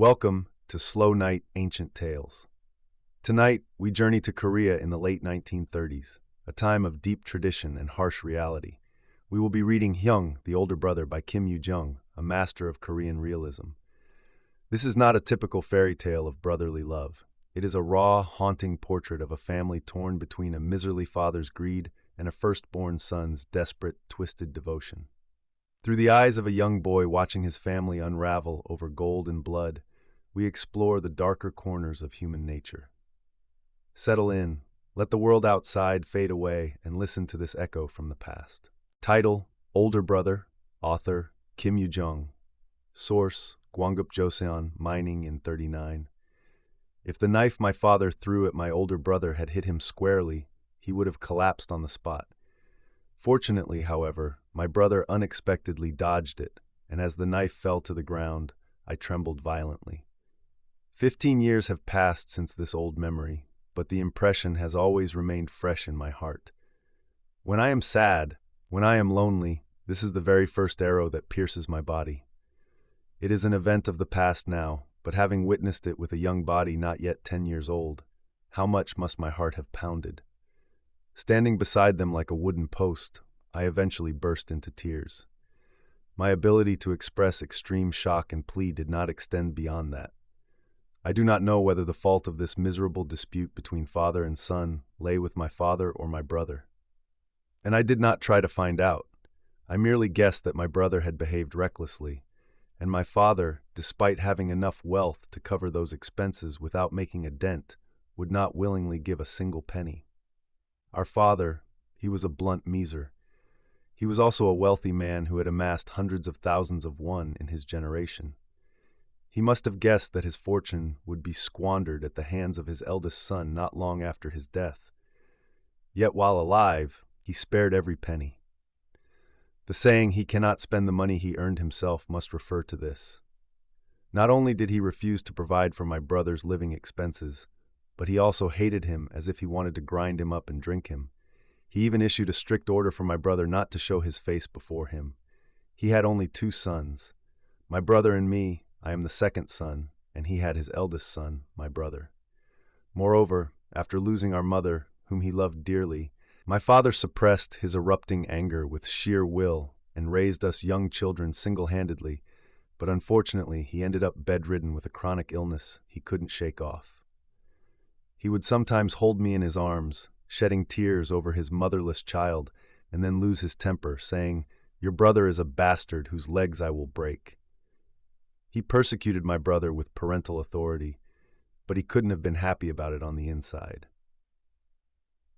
Welcome to Slow Night Ancient Tales. Tonight, we journey to Korea in the late 1930s, a time of deep tradition and harsh reality. We will be reading Hyung, the Older Brother by Kim Yu-jeong, a master of Korean realism. This is not a typical fairy tale of brotherly love. It is a raw, haunting portrait of a family torn between a miserly father's greed and a firstborn son's desperate, twisted devotion. Through the eyes of a young boy watching his family unravel over gold and blood, we explore the darker corners of human nature. Settle in, let the world outside fade away, and listen to this echo from the past. Title: Older Brother. Author: Kim Yu-jeong. Source: Gwangup Joseon, Mining in 39. If the knife my father threw at my older brother had hit him squarely, he would have collapsed on the spot. Fortunately, however, my brother unexpectedly dodged it, and as the knife fell to the ground, I trembled violently. 15 years have passed since this old memory, but the impression has always remained fresh in my heart. When I am sad, when I am lonely, this is the very first arrow that pierces my body. It is an event of the past now, but having witnessed it with a young body not yet 10 years old, how much must my heart have pounded? Standing beside them like a wooden post, I eventually burst into tears. My ability to express extreme shock and plea did not extend beyond that. I do not know whether the fault of this miserable dispute between father and son lay with my father or my brother. And I did not try to find out. I merely guessed that my brother had behaved recklessly, and my father, despite having enough wealth to cover those expenses without making a dent, would not willingly give a single penny. Our father, he was a blunt miser. He was also a wealthy man who had amassed hundreds of thousands of won in his generation. He must have guessed that his fortune would be squandered at the hands of his eldest son not long after his death. Yet while alive, he spared every penny. The saying, "He cannot spend the money he earned himself," must refer to this. Not only did he refuse to provide for my brother's living expenses, but he also hated him as if he wanted to grind him up and drink him. He even issued a strict order for my brother not to show his face before him. He had only 2 sons. My brother and me. I am the second son, and he had his eldest son, my brother. Moreover, after losing our mother, whom he loved dearly, my father suppressed his erupting anger with sheer will and raised us young children single-handedly, but unfortunately he ended up bedridden with a chronic illness he couldn't shake off. He would sometimes hold me in his arms, shedding tears over his motherless child, and then lose his temper, saying, "Your brother is a bastard whose legs I will break." He persecuted my brother with parental authority, but he couldn't have been happy about it on the inside.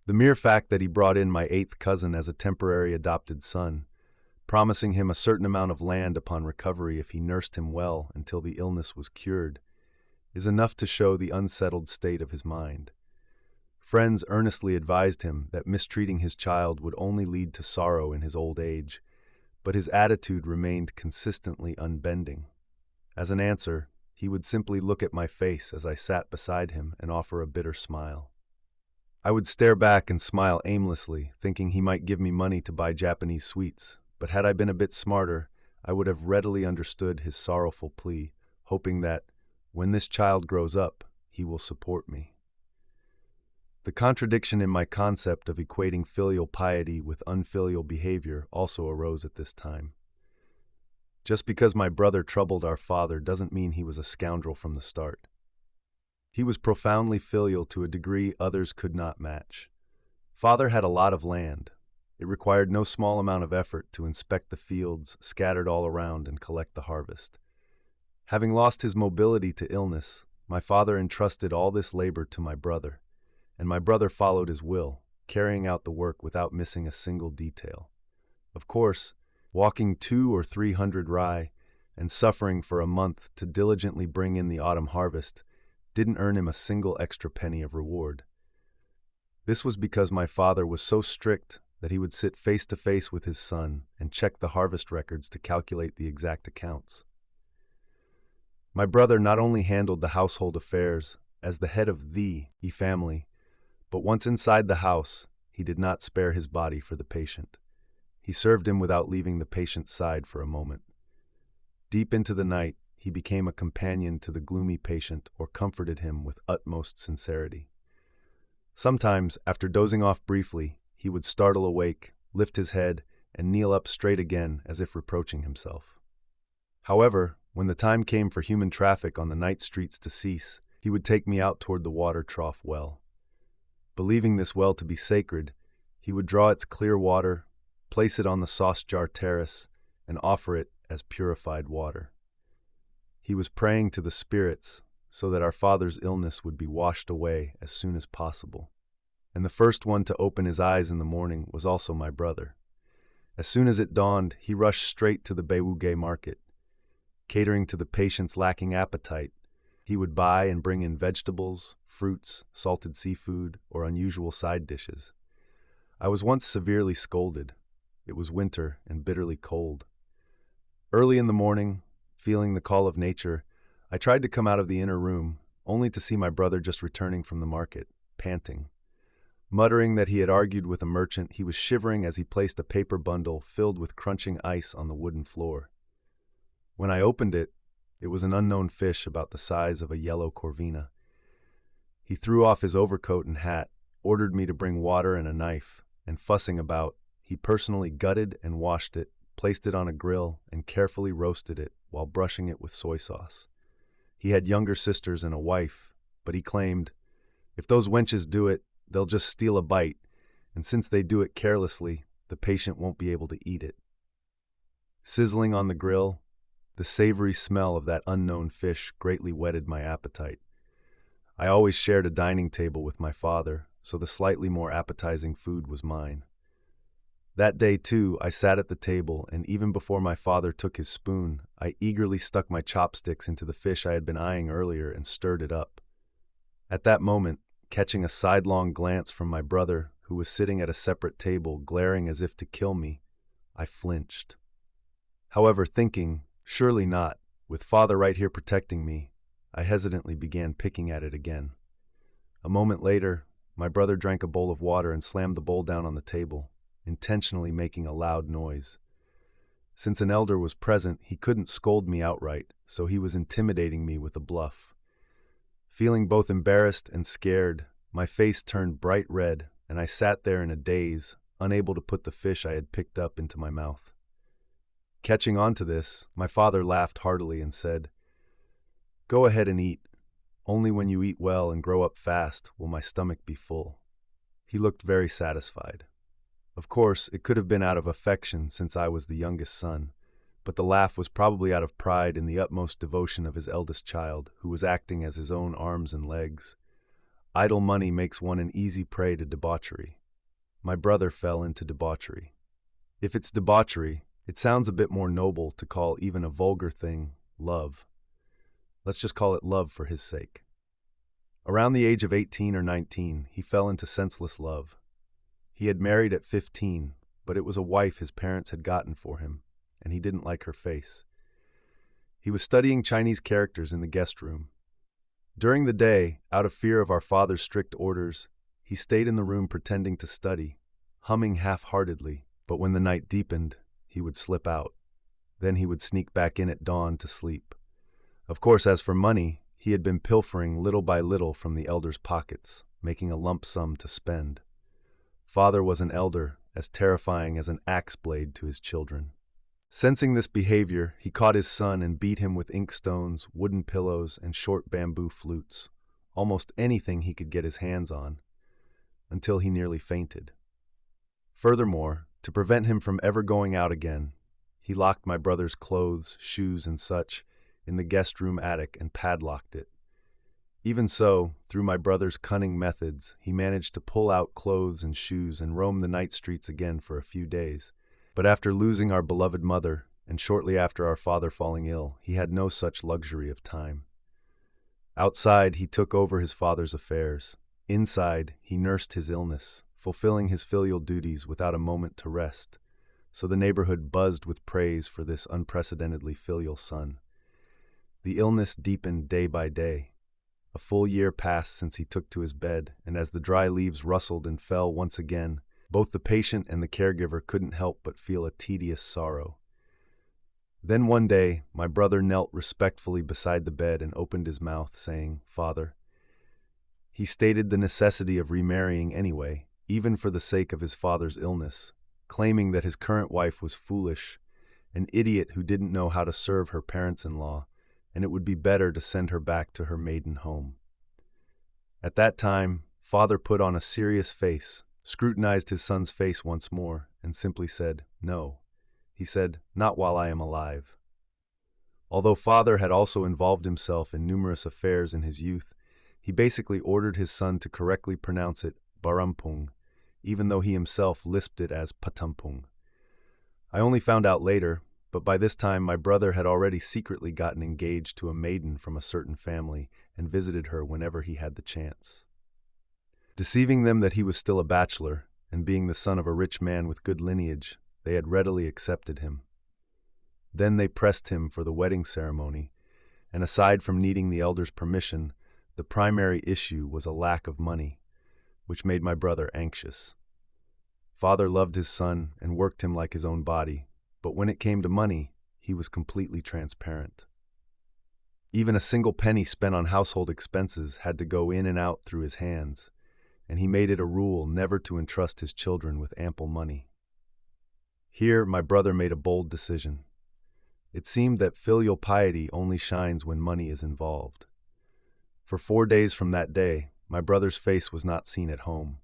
The mere fact that he brought in my 8th cousin as a temporary adopted son, promising him a certain amount of land upon recovery if he nursed him well until the illness was cured, is enough to show the unsettled state of his mind. Friends earnestly advised him that mistreating his child would only lead to sorrow in his old age, but his attitude remained consistently unbending. As an answer, he would simply look at my face as I sat beside him and offer a bitter smile. I would stare back and smile aimlessly, thinking he might give me money to buy Japanese sweets, but had I been a bit smarter, I would have readily understood his sorrowful plea, hoping that, when this child grows up, he will support me. The contradiction in my concept of equating filial piety with unfilial behavior also arose at this time. Just because my brother troubled our father doesn't mean he was a scoundrel from the start. He was profoundly filial to a degree others could not match. Father had a lot of land. It required no small amount of effort to inspect the fields scattered all around and collect the harvest. Having lost his mobility to illness, my father entrusted all this labor to my brother, and my brother followed his will, carrying out the work without missing a single detail. Of course, walking 200 or 300 rai and suffering for a month to diligently bring in the autumn harvest didn't earn him a single extra penny of reward. This was because my father was so strict that he would sit face to face with his son and check the harvest records to calculate the exact accounts. My brother not only handled the household affairs as the head of the family, but once inside the house, he did not spare his body for the patient. He served him without leaving the patient's side for a moment. Deep into the night, he became a companion to the gloomy patient or comforted him with utmost sincerity. Sometimes, after dozing off briefly, he would startle awake, lift his head, and kneel up straight again as if reproaching himself. However, when the time came for human traffic on the night streets to cease, he would take me out toward the water trough well. Believing this well to be sacred, he would draw its clear water, place it on the sauce jar terrace, and offer it as purified water. He was praying to the spirits so that our father's illness would be washed away as soon as possible. And the first one to open his eyes in the morning was also my brother. As soon as it dawned, he rushed straight to the Baewuge market. Catering to the patient's lacking appetite, he would buy and bring in vegetables, fruits, salted seafood, or unusual side dishes. I was once severely scolded. It was winter and bitterly cold. Early in the morning, feeling the call of nature, I tried to come out of the inner room, only to see my brother just returning from the market, panting. Muttering that he had argued with a merchant, he was shivering as he placed a paper bundle filled with crunching ice on the wooden floor. When I opened it, it was an unknown fish about the size of a yellow corvina. He threw off his overcoat and hat, ordered me to bring water and a knife, and fussing about, he personally gutted and washed it, placed it on a grill, and carefully roasted it while brushing it with soy sauce. He had younger sisters and a wife, but he claimed, if those wenches do it, they'll just steal a bite, and since they do it carelessly, the patient won't be able to eat it. Sizzling on the grill, the savory smell of that unknown fish greatly whetted my appetite. I always shared a dining table with my father, so the slightly more appetizing food was mine. That day, too, I sat at the table, and even before my father took his spoon, I eagerly stuck my chopsticks into the fish I had been eyeing earlier and stirred it up. At that moment, catching a sidelong glance from my brother, who was sitting at a separate table, glaring as if to kill me, I flinched. However, thinking, surely not, with father right here protecting me, I hesitantly began picking at it again. A moment later, my brother drank a bowl of water and slammed the bowl down on the table, intentionally making a loud noise. Since an elder was present, he couldn't scold me outright, so he was intimidating me with a bluff. Feeling both embarrassed and scared, my face turned bright red, and I sat there in a daze, unable to put the fish I had picked up into my mouth. Catching on to this, my father laughed heartily and said, "Go ahead and eat. Only when you eat well and grow up fast will my stomach be full." He looked very satisfied. Of course, it could have been out of affection since I was the youngest son, but the laugh was probably out of pride in the utmost devotion of his eldest child, who was acting as his own arms and legs. Idle money makes one an easy prey to debauchery. My brother fell into debauchery. If it's debauchery, it sounds a bit more noble to call even a vulgar thing love. Let's just call it love for his sake. Around the age of 18 or 19, he fell into senseless love. He had married at 15, but it was a wife his parents had gotten for him, and he didn't like her face. He was studying Chinese characters in the guest room. During the day, out of fear of our father's strict orders, he stayed in the room pretending to study, humming half-heartedly, but when the night deepened, he would slip out. Then he would sneak back in at dawn to sleep. Of course, as for money, he had been pilfering little by little from the elder's pockets, making a lump sum to spend. Father was an elder, as terrifying as an axe blade to his children. Sensing this behavior, he caught his son and beat him with inkstones, wooden pillows, and short bamboo flutes, almost anything he could get his hands on, until he nearly fainted. Furthermore, to prevent him from ever going out again, he locked my brother's clothes, shoes, and such in the guest room attic and padlocked it. Even so, through my brother's cunning methods, he managed to pull out clothes and shoes and roam the night streets again for a few days. But after losing our beloved mother, and shortly after our father falling ill, he had no such luxury of time. Outside, he took over his father's affairs. Inside, he nursed his illness, fulfilling his filial duties without a moment to rest, so the neighborhood buzzed with praise for this unprecedentedly filial son. The illness deepened day by day. A full year passed since he took to his bed, and as the dry leaves rustled and fell once again, both the patient and the caregiver couldn't help but feel a tedious sorrow. Then one day, my brother knelt respectfully beside the bed and opened his mouth, saying, "Father." He stated the necessity of remarrying anyway, even for the sake of his father's illness, claiming that his current wife was foolish, an idiot who didn't know how to serve her parents-in-law, and it would be better to send her back to her maiden home. At that time, father put on a serious face, scrutinized his son's face once more, and simply said, "No." He said, "Not while I am alive." Although father had also involved himself in numerous affairs in his youth, he basically ordered his son to correctly pronounce it Barampung, even though he himself lisped it as Patampung. I only found out later, but by this time my brother had already secretly gotten engaged to a maiden from a certain family and visited her whenever he had the chance. Deceiving them that he was still a bachelor, and being the son of a rich man with good lineage, they had readily accepted him. Then they pressed him for the wedding ceremony, and aside from needing the elder's permission, the primary issue was a lack of money, which made my brother anxious. Father loved his son and worked him like his own body, but when it came to money, he was completely transparent. Even a single penny spent on household expenses had to go in and out through his hands, and he made it a rule never to entrust his children with ample money. Here, my brother made a bold decision. It seemed that filial piety only shines when money is involved. For 4 days from that day, my brother's face was not seen at home.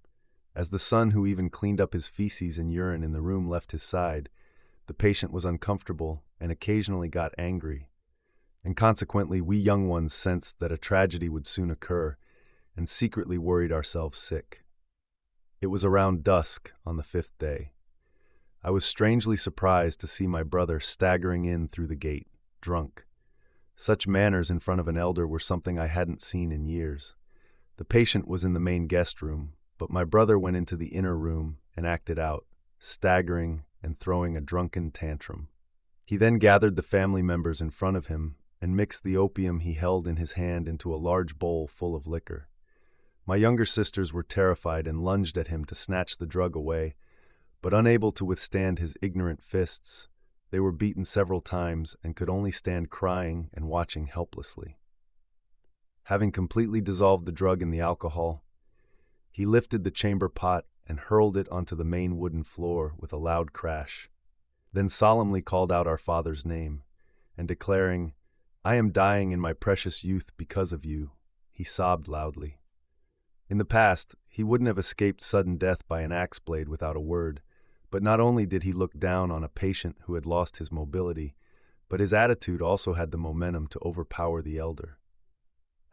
As the son who even cleaned up his feces and urine in the room left his side, the patient was uncomfortable and occasionally got angry. And consequently, we young ones sensed that a tragedy would soon occur and secretly worried ourselves sick. It was around dusk on the 5th day. I was strangely surprised to see my brother staggering in through the gate, drunk. Such manners in front of an elder were something I hadn't seen in years. The patient was in the main guest room, but my brother went into the inner room and acted out, staggering and throwing a drunken tantrum. He then gathered the family members in front of him and mixed the opium he held in his hand into a large bowl full of liquor. My younger sisters were terrified and lunged at him to snatch the drug away, but unable to withstand his ignorant fists, they were beaten several times and could only stand crying and watching helplessly. Having completely dissolved the drug in the alcohol, he lifted the chamber pot and hurled it onto the main wooden floor with a loud crash, then solemnly called out our father's name, and declaring, "I am dying in my precious youth because of you," he sobbed loudly. In the past, he wouldn't have escaped sudden death by an axe blade without a word, but not only did he look down on a patient who had lost his mobility, but his attitude also had the momentum to overpower the elder.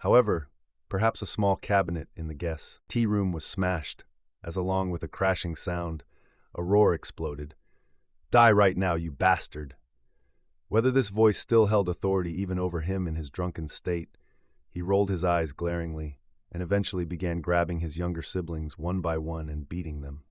However, perhaps a small cabinet in the guests' tea room was smashed, as along with a crashing sound, a roar exploded. "Die right now, you bastard!" Whether this voice still held authority even over him in his drunken state, he rolled his eyes glaringly, and eventually began grabbing his younger siblings one by one and beating them.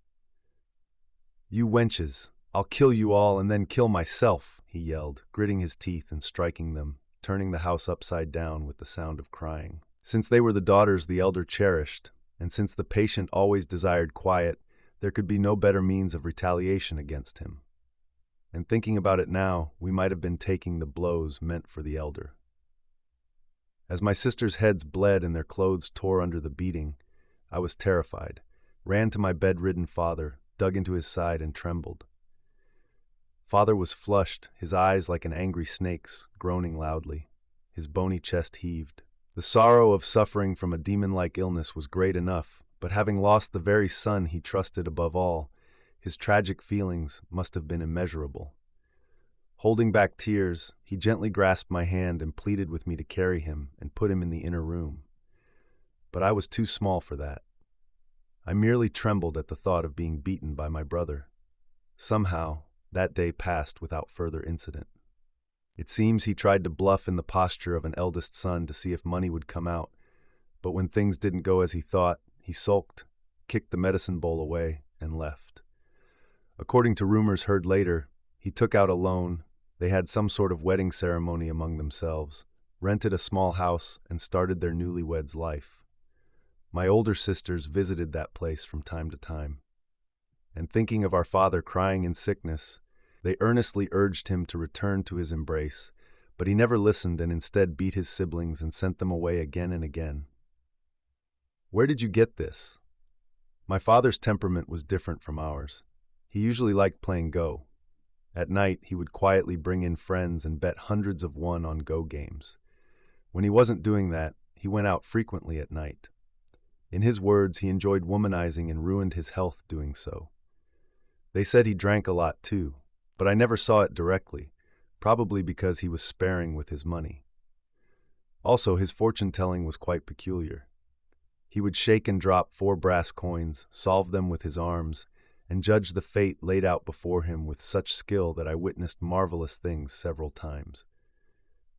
"You wenches, I'll kill you all and then kill myself," he yelled, gritting his teeth and striking them, turning the house upside down with the sound of crying. Since they were the daughters the elder cherished, and since the patient always desired quiet, there could be no better means of retaliation against him. And thinking about it now, we might have been taking the blows meant for the elder. As my sisters' heads bled and their clothes tore under the beating, I was terrified, ran to my bedridden father, dug into his side and trembled. Father was flushed, his eyes like an angry snake's, groaning loudly. His bony chest heaved. The sorrow of suffering from a demon-like illness was great enough, but having lost the very son he trusted above all, his tragic feelings must have been immeasurable. Holding back tears, he gently grasped my hand and pleaded with me to carry him and put him in the inner room. But I was too small for that. I merely trembled at the thought of being beaten by my brother. Somehow, that day passed without further incident. It seems he tried to bluff in the posture of an eldest son to see if money would come out, but when things didn't go as he thought, he sulked, kicked the medicine bowl away, and left. According to rumors heard later, he took out a loan, they had some sort of wedding ceremony among themselves, rented a small house, and started their newlyweds' life. My older sisters visited that place from time to time. And thinking of our father crying in sickness, They earnestly urged him to return to his embrace, but he never listened and instead beat his siblings and sent them away again and again. Where did you get this? My father's temperament was different from ours. He usually liked playing Go. At night, he would quietly bring in friends and bet hundreds of won on Go games. When he wasn't doing that, he went out frequently at night. In his words, he enjoyed womanizing and ruined his health doing so. They said he drank a lot too, but I never saw it directly, probably because he was sparing with his money. Also, his fortune-telling was quite peculiar. He would shake and drop 4 brass coins, solve them with his arms, and judge the fate laid out before him with such skill that I witnessed marvelous things several times.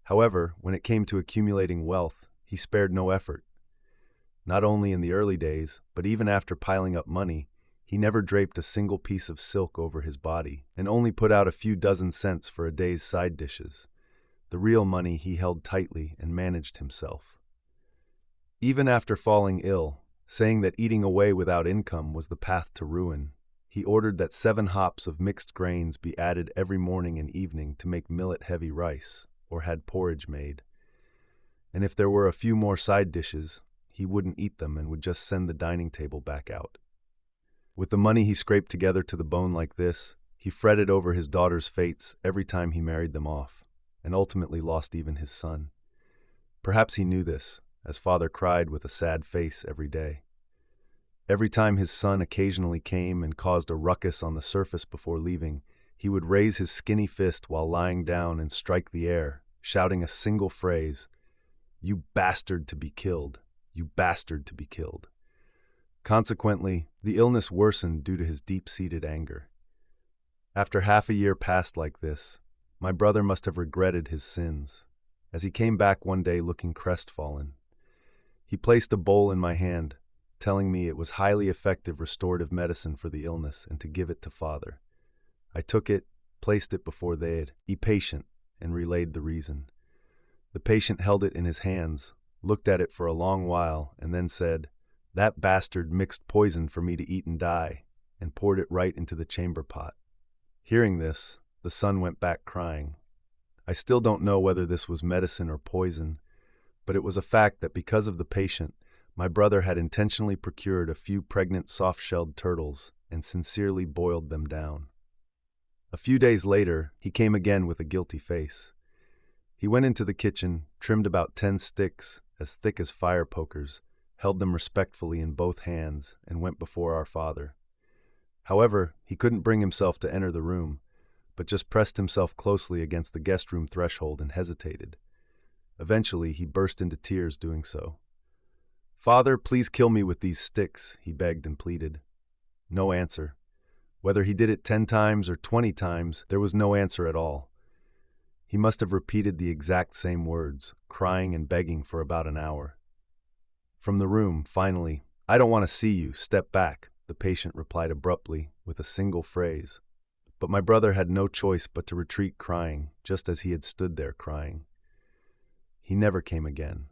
However, when it came to accumulating wealth, he spared no effort. Not only in the early days, but even after piling up money, he never draped a single piece of silk over his body, and only put out a few dozen cents for a day's side dishes. The real money he held tightly and managed himself. Even after falling ill, saying that eating away without income was the path to ruin, he ordered that 7 hops of mixed grains be added every morning and evening to make millet-heavy rice, or had porridge made. And if there were a few more side dishes, he wouldn't eat them and would just send the dining table back out. With the money he scraped together to the bone like this, he fretted over his daughters' fates every time he married them off, and ultimately lost even his son. Perhaps he knew this, as father cried with a sad face every day. Every time his son occasionally came and caused a ruckus on the surface before leaving, he would raise his skinny fist while lying down and strike the air, shouting a single phrase, "You bastard to be killed! You bastard to be killed!" Consequently, the illness worsened due to his deep-seated anger. After half a year passed like this, my brother must have regretted his sins, as he came back one day looking crestfallen. He placed a bowl in my hand, telling me it was highly effective restorative medicine for the illness and to give it to father. I took it, placed it before the patient, and relayed the reason. The patient held it in his hands, looked at it for a long while, and then said, "That bastard mixed poison for me to eat and die," and poured it right into the chamber pot. Hearing this, the son went back crying. I still don't know whether this was medicine or poison, but it was a fact that because of the patient, my brother had intentionally procured a few pregnant soft-shelled turtles and sincerely boiled them down. A few days later, he came again with a guilty face. He went into the kitchen, trimmed about 10 sticks, as thick as fire pokers, held them respectfully in both hands, and went before our father. However, he couldn't bring himself to enter the room, but just pressed himself closely against the guest room threshold and hesitated. Eventually, he burst into tears doing so. "Father, please kill me with these sticks," he begged and pleaded. No answer. Whether he did it 10 times or 20 times, there was no answer at all. He must have repeated the exact same words, crying and begging for about an hour. From the room, finally, "I don't want to see you, step back," the patient replied abruptly with a single phrase. But my brother had no choice but to retreat crying, just as he had stood there crying. He never came again.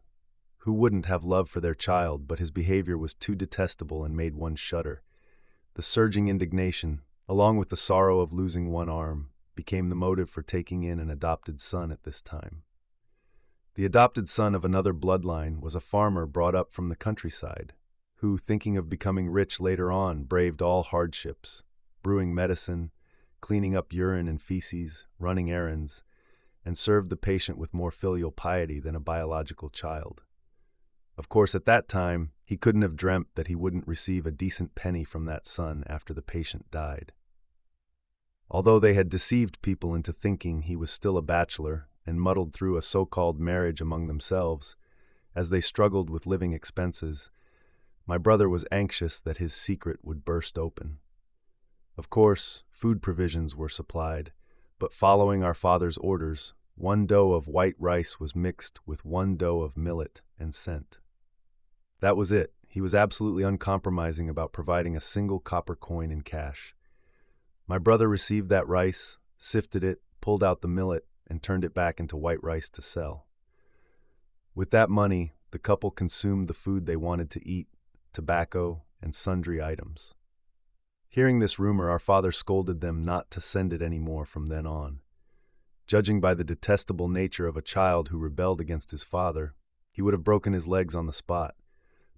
Who wouldn't have love for their child, but his behavior was too detestable and made one shudder. The surging indignation, along with the sorrow of losing one arm, became the motive for taking in an adopted son at this time. The adopted son of another bloodline was a farmer brought up from the countryside, who, thinking of becoming rich later on, braved all hardships, brewing medicine, cleaning up urine and feces, running errands, and served the patient with more filial piety than a biological child. Of course, at that time, he couldn't have dreamt that he wouldn't receive a decent penny from that son after the patient died. Although they had deceived people into thinking he was still a bachelor and muddled through a so-called marriage among themselves, as they struggled with living expenses, my brother was anxious that his secret would burst open. Of course, food provisions were supplied, but following our father's orders, 1 dough of white rice was mixed with 1 dough of millet and sent. That was it. He was absolutely uncompromising about providing a single copper coin in cash. My brother received that rice, sifted it, pulled out the millet, and turned it back into white rice to sell. With that money, the couple consumed the food they wanted to eat, tobacco, and sundry items. Hearing this rumor, our father scolded them not to send it any more from then on. Judging by the detestable nature of a child who rebelled against his father, he would have broken his legs on the spot.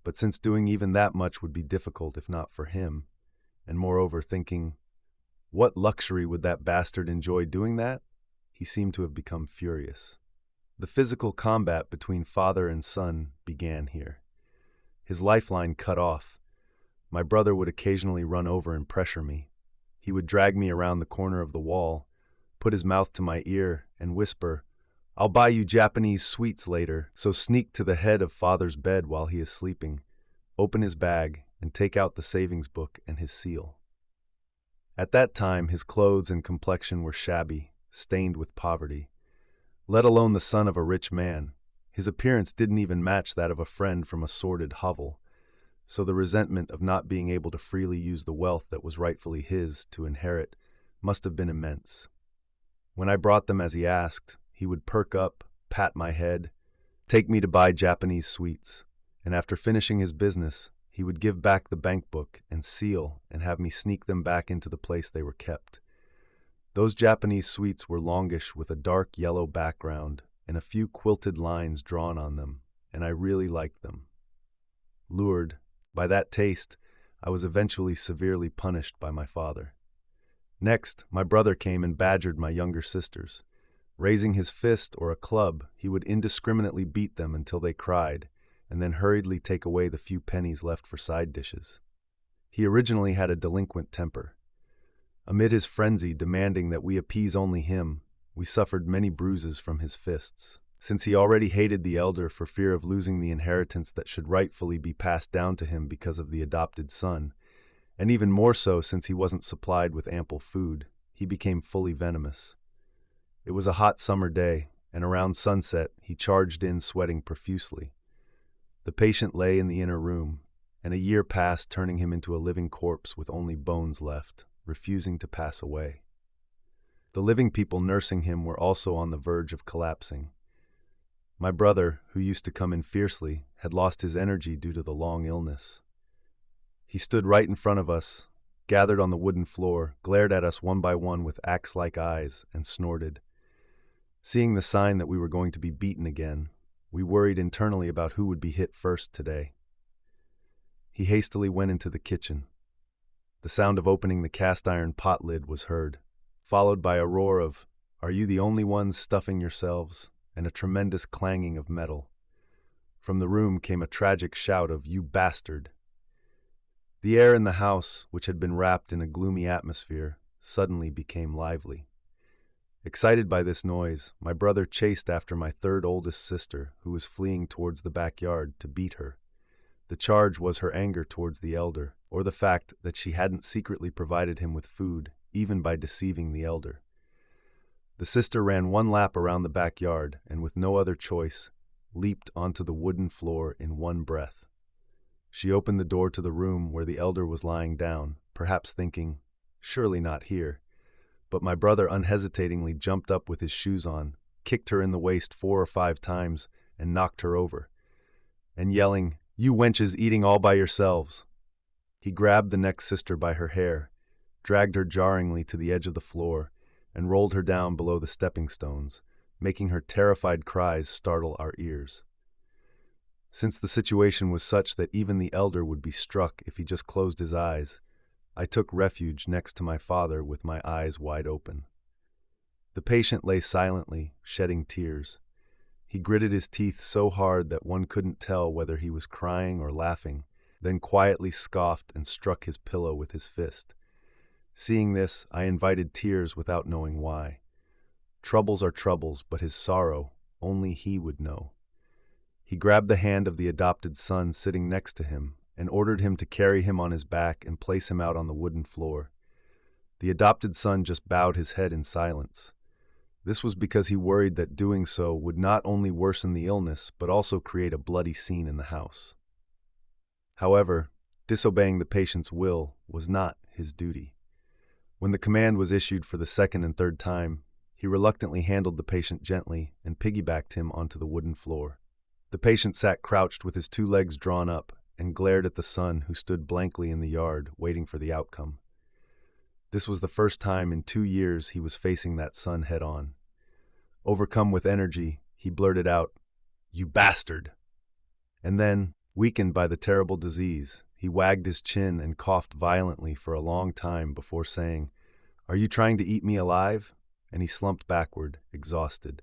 But since doing even that much would be difficult if not for him, and moreover thinking, what luxury would that bastard enjoy doing that? He seemed to have become furious. The physical combat between father and son began here. His lifeline cut off. My brother would occasionally run over and pressure me. He would drag me around the corner of the wall, put his mouth to my ear, and whisper, "I'll buy you Japanese sweets later," so sneak to the head of father's bed while he is sleeping, open his bag, and take out the savings book and his seal. At that time, his clothes and complexion were shabby, stained with poverty. Let alone the son of a rich man, his appearance didn't even match that of a friend from a sordid hovel, so the resentment of not being able to freely use the wealth that was rightfully his to inherit must have been immense. When I brought them as he asked, he would perk up, pat my head, take me to buy Japanese sweets, and after finishing his business, he would give back the bank book and seal and have me sneak them back into the place they were kept. Those Japanese sweets were longish with a dark yellow background and a few quilted lines drawn on them, and I really liked them. Lured by that taste, I was eventually severely punished by my father. Next, my brother came and badgered my younger sisters. Raising his fist or a club, he would indiscriminately beat them until they cried, and then hurriedly take away the few pennies left for side dishes. He originally had a delinquent temper. Amid his frenzy demanding that we appease only him, we suffered many bruises from his fists. Since he already hated the elder for fear of losing the inheritance that should rightfully be passed down to him because of the adopted son, and even more so since he wasn't supplied with ample food, he became fully venomous. It was a hot summer day, and around sunset he charged in sweating profusely. The patient lay in the inner room, and a year passed turning him into a living corpse with only bones left, refusing to pass away. The living people nursing him were also on the verge of collapsing. My brother, who used to come in fiercely, had lost his energy due to the long illness. He stood right in front of us, gathered on the wooden floor, glared at us one by one with axe-like eyes, and snorted. Seeing the sign that we were going to be beaten again, we worried internally about who would be hit first today. He hastily went into the kitchen. The sound of opening the cast-iron pot lid was heard, followed by a roar of, "Are you the only ones stuffing yourselves?" and a tremendous clanging of metal. From the room came a tragic shout of, "You bastard!" The air in the house, which had been wrapped in a gloomy atmosphere, suddenly became lively. Excited by this noise, my brother chased after my third oldest sister, who was fleeing towards the backyard, to beat her. The charge was her anger towards the elder, or the fact that she hadn't secretly provided him with food, even by deceiving the elder. The sister ran one lap around the backyard, and with no other choice, leaped onto the wooden floor in one breath. She opened the door to the room where the elder was lying down, perhaps thinking, "Surely not here." But my brother unhesitatingly jumped up with his shoes on, kicked her in the waist 4 or 5 times, and knocked her over. And yelling, "You wenches eating all by yourselves!" He grabbed the next sister by her hair, dragged her jarringly to the edge of the floor, and rolled her down below the stepping stones, making her terrified cries startle our ears. Since the situation was such that even the elder would be struck if he just closed his eyes, I took refuge next to my father with my eyes wide open. The patient lay silently, shedding tears. He gritted his teeth so hard that one couldn't tell whether he was crying or laughing, then quietly scoffed and struck his pillow with his fist. Seeing this, I invited tears without knowing why. Troubles are troubles, but his sorrow, only he would know. He grabbed the hand of the adopted son sitting next to him and ordered him to carry him on his back and place him out on the wooden floor. The adopted son just bowed his head in silence. This was because he worried that doing so would not only worsen the illness, but also create a bloody scene in the house. However, disobeying the patient's will was not his duty. When the command was issued for the second and third time, he reluctantly handled the patient gently and piggybacked him onto the wooden floor. The patient sat crouched with his 2 legs drawn up and glared at the son who stood blankly in the yard, waiting for the outcome. This was the first time in 2 years he was facing that son head-on. Overcome with energy, he blurted out, "You bastard!" And then, weakened by the terrible disease, he wagged his chin and coughed violently for a long time before saying, "Are you trying to eat me alive?" And he slumped backward, exhausted.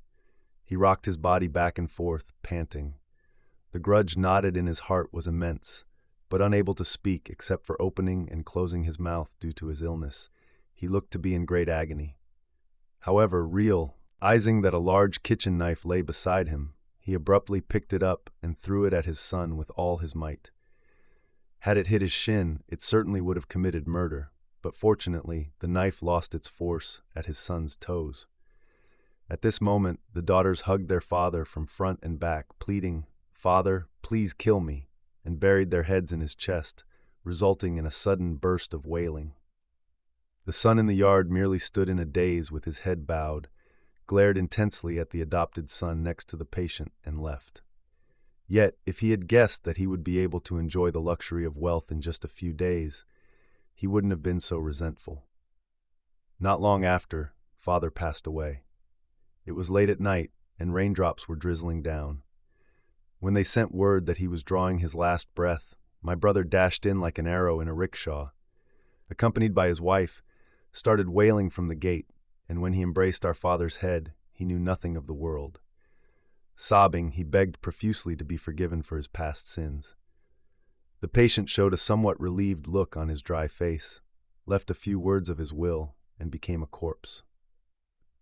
He rocked his body back and forth, panting. The grudge knotted in his heart was immense, but unable to speak except for opening and closing his mouth due to his illness. He looked to be in great agony. However, realizing that a large kitchen knife lay beside him, he abruptly picked it up and threw it at his son with all his might. Had it hit his shin, it certainly would have committed murder, but fortunately, the knife lost its force at his son's toes. At this moment, the daughters hugged their father from front and back, pleading, "Father, please kill me," and buried their heads in his chest, resulting in a sudden burst of wailing. The son in the yard merely stood in a daze with his head bowed, glared intensely at the adopted son next to the patient, and left. Yet, if he had guessed that he would be able to enjoy the luxury of wealth in just a few days, he wouldn't have been so resentful. Not long after, father passed away. It was late at night, and raindrops were drizzling down. When they sent word that he was drawing his last breath, my brother dashed in like an arrow in a rickshaw. Accompanied by his wife, started wailing from the gate, and when he embraced our father's head, he knew nothing of the world. Sobbing, he begged profusely to be forgiven for his past sins. The patient showed a somewhat relieved look on his dry face, left a few words of his will, and became a corpse.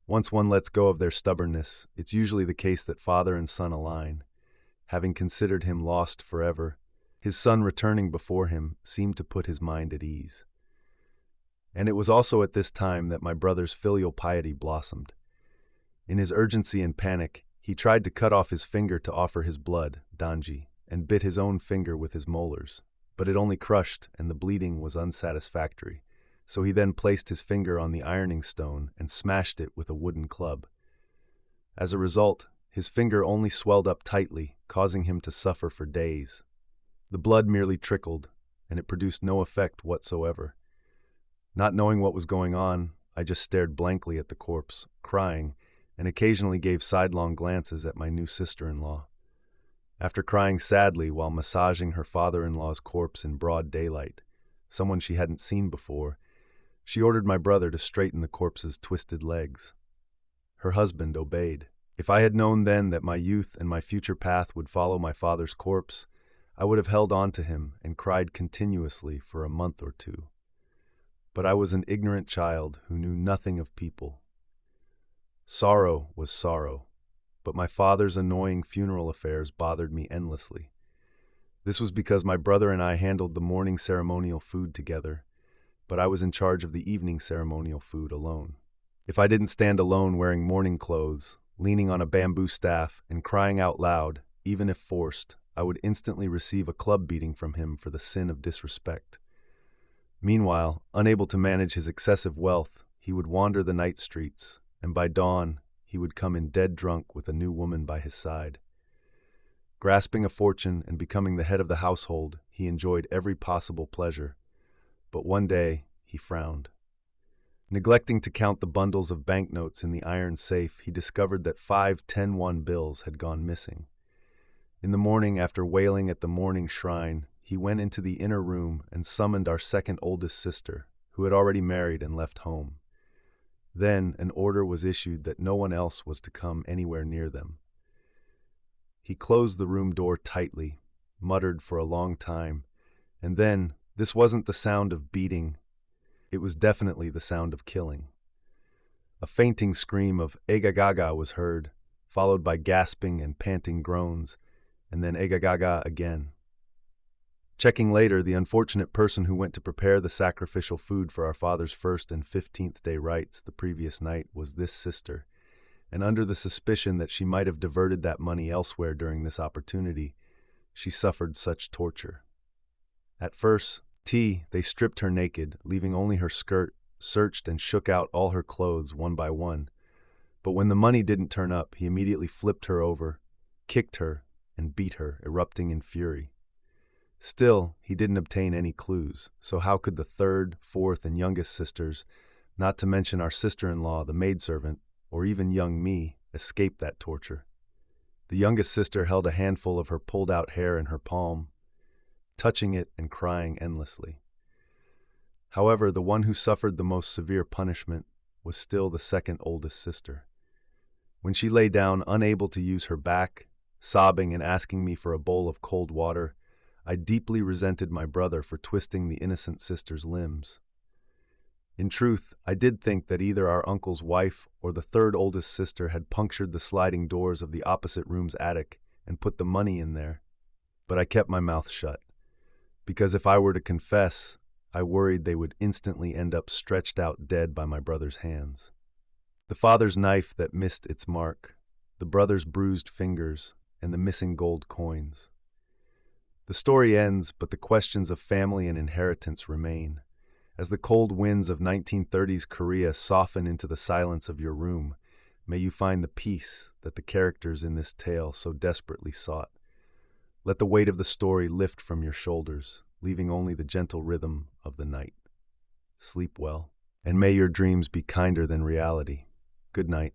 Once one lets go of their stubbornness, it's usually the case that father and son align. Having considered him lost forever, his son returning before him seemed to put his mind at ease. And it was also at this time that my brother's filial piety blossomed. In his urgency and panic, he tried to cut off his finger to offer his blood, danji, and bit his own finger with his molars, but it only crushed and the bleeding was unsatisfactory, so he then placed his finger on the ironing stone and smashed it with a wooden club. As a result, his finger only swelled up tightly, causing him to suffer for days. The blood merely trickled, and it produced no effect whatsoever. Not knowing what was going on, I just stared blankly at the corpse, crying, and occasionally gave sidelong glances at my new sister-in-law. After crying sadly while massaging her father-in-law's corpse in broad daylight, someone she hadn't seen before, she ordered my brother to straighten the corpse's twisted legs. Her husband obeyed. If I had known then that my youth and my future path would follow my father's corpse, I would have held on to him and cried continuously for a month or two. But I was an ignorant child who knew nothing of people. Sorrow was sorrow, but my father's annoying funeral affairs bothered me endlessly. This was because my brother and I handled the morning ceremonial food together, but I was in charge of the evening ceremonial food alone. If I didn't stand alone wearing mourning clothes, leaning on a bamboo staff, and crying out loud, even if forced, I would instantly receive a club beating from him for the sin of disrespect. Meanwhile, unable to manage his excessive wealth, he would wander the night streets, and by dawn, he would come in dead drunk with a new woman by his side. Grasping a fortune and becoming the head of the household, he enjoyed every possible pleasure. But one day, he frowned. Neglecting to count the bundles of banknotes in the iron safe, he discovered that 5 10-1 bills had gone missing. In the morning, after wailing at the morning shrine, he went into the inner room and summoned our second oldest sister, who had already married and left home. Then an order was issued that no one else was to come anywhere near them. He closed the room door tightly, muttered for a long time, and then, this wasn't the sound of beating, it was definitely the sound of killing. A fainting scream of "Egagaga" was heard, followed by gasping and panting groans, and then "Egagaga" again. Checking later, the unfortunate person who went to prepare the sacrificial food for our father's 1st and 15th day rites the previous night was this sister, and under the suspicion that she might have diverted that money elsewhere during this opportunity, she suffered such torture. At first, they stripped her naked, leaving only her skirt, searched and shook out all her clothes one by one. But when the money didn't turn up, he immediately flipped her over, kicked her, and beat her, erupting in fury. Still, he didn't obtain any clues, so how could the third, fourth, and youngest sisters, not to mention our sister-in-law, the maidservant, or even young me, escape that torture? The youngest sister held a handful of her pulled-out hair in her palm, touching it and crying endlessly. However, the one who suffered the most severe punishment was still the second oldest sister. When she lay down, unable to use her back, sobbing and asking me for a bowl of cold water, I deeply resented my brother for twisting the innocent sister's limbs. In truth, I did think that either our uncle's wife or the third oldest sister had punctured the sliding doors of the opposite room's attic and put the money in there. But I kept my mouth shut, because if I were to confess, I worried they would instantly end up stretched out dead by my brother's hands. The father's knife that missed its mark, the brother's bruised fingers, and the missing gold coins. The story ends, but the questions of family and inheritance remain. As the cold winds of 1930s Korea soften into the silence of your room, may you find the peace that the characters in this tale so desperately sought. Let the weight of the story lift from your shoulders, leaving only the gentle rhythm of the night. Sleep well, and may your dreams be kinder than reality. Good night.